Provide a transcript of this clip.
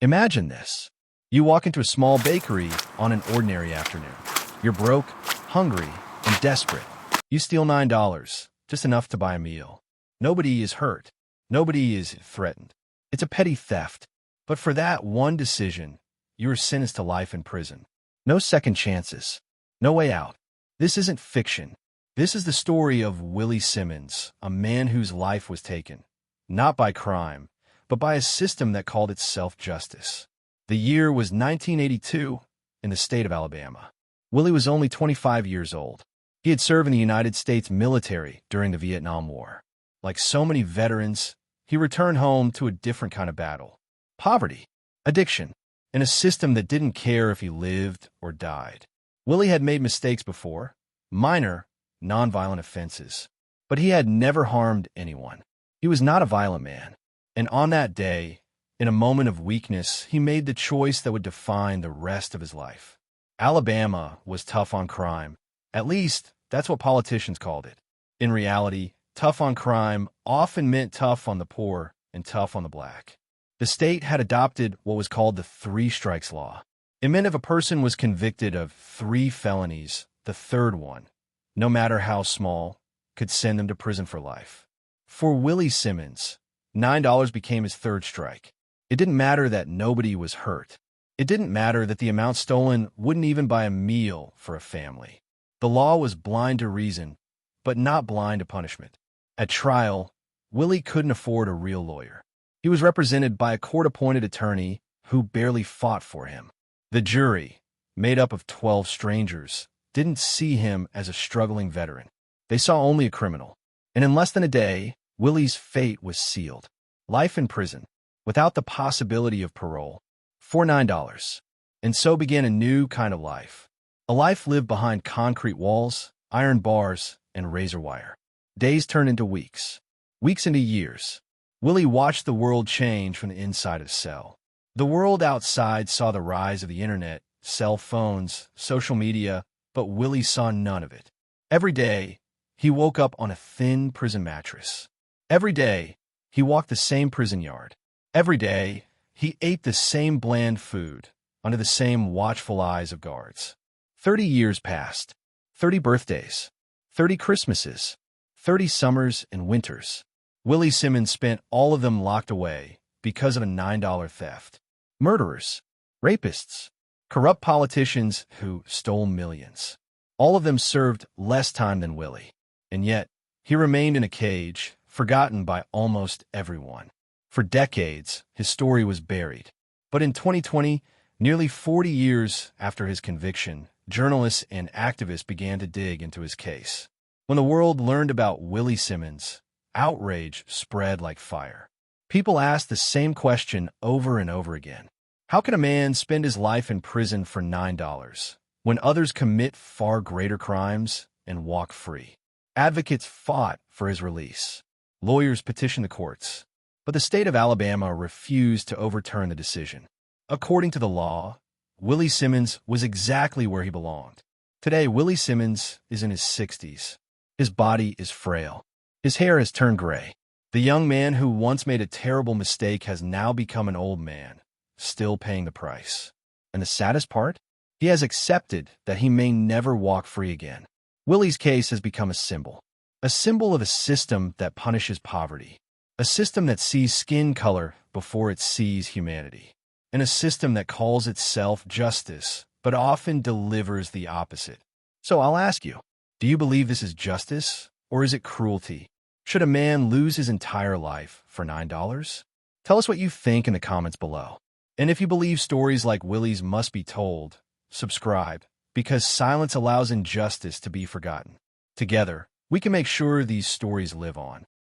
Imagine this. You walk into a small bakery on an ordinary afternoon. You're broke, hungry, and desperate. You steal $9, just enough to buy a meal. Nobody is hurt. Nobody is threatened. It's a petty theft. But for that one decision, you are sentenced to life in prison. No second chances. No way out. This isn't fiction. This is the story of Willie Simmons, a man whose life was taken, not by crime, but by a system that called itself justice. The year was 1982 in the state of Alabama. Willie was only 25 years old. He had served in the United States military during the Vietnam War. Like so many veterans, he returned home to a different kind of battle. Poverty, addiction, and a system that didn't care if he lived or died. Willie had made mistakes before, minor, nonviolent offenses, but he had never harmed anyone. He was not a violent man. And on that day, in a moment of weakness, he made the choice that would define the rest of his life. Alabama was tough on crime. At least, that's what politicians called it. In reality, tough on crime often meant tough on the poor and tough on the black. The state had adopted what was called the three strikes law. It meant if a person was convicted of 3 felonies, the third one, no matter how small, could send them to prison for life. For Willie Simmons, $9 became his third strike. It didn't matter that nobody was hurt. It didn't matter that the amount stolen wouldn't even buy a meal for a family. The law was blind to reason, but not blind to punishment. At trial, Willie couldn't afford a real lawyer. He was represented by a court-appointed attorney who barely fought for him. The jury, made up of 12 strangers, didn't see him as a struggling veteran. They saw only a criminal. And in less than a day, Willie's fate was sealed. Life in prison, without the possibility of parole, for $9. And so began a new kind of life. A life lived behind concrete walls, iron bars, and razor wire. Days turned into weeks. Weeks into years. Willie watched the world change from the inside of the cell. The world outside saw the rise of the internet, cell phones, social media, but Willie saw none of it. Every day, he woke up on a thin prison mattress. Every day, he walked the same prison yard. Every day, he ate the same bland food under the same watchful eyes of guards. 30 years passed. 30 birthdays. 30 Christmases. 30 summers and winters. Willie Simmons spent all of them locked away because of a $9 theft. Murderers, rapists, corrupt politicians who stole millions. All of them served less time than Willie. And yet, he remained in a cage, forgotten by almost everyone. For decades, his story was buried. But in 2020, nearly 40 years after his conviction, journalists and activists began to dig into his case. When the world learned about Willie Simmons, outrage spread like fire. People asked the same question over and over again. How can a man spend his life in prison for $9 when others commit far greater crimes and walk free? Advocates fought for his release. Lawyers petitioned the courts. But the state of Alabama refused to overturn the decision. According to the law, Willie Simmons was exactly where he belonged. Today, Willie Simmons is in his 60s. His body is frail. His hair has turned gray. The young man who once made a terrible mistake has now become an old man, still paying the price. And the saddest part? He has accepted that he may never walk free again. Willie's case has become a symbol of a system that punishes poverty, a system that sees skin color before it sees humanity, and a system that calls itself justice, but often delivers the opposite. So I'll ask you, do you believe this is justice, or is it cruelty? Should a man lose his entire life for $9? Tell us what you think in the comments below. And if you believe stories like Willie's must be told, subscribe, because silence allows injustice to be forgotten. Together, we can make sure these stories live on.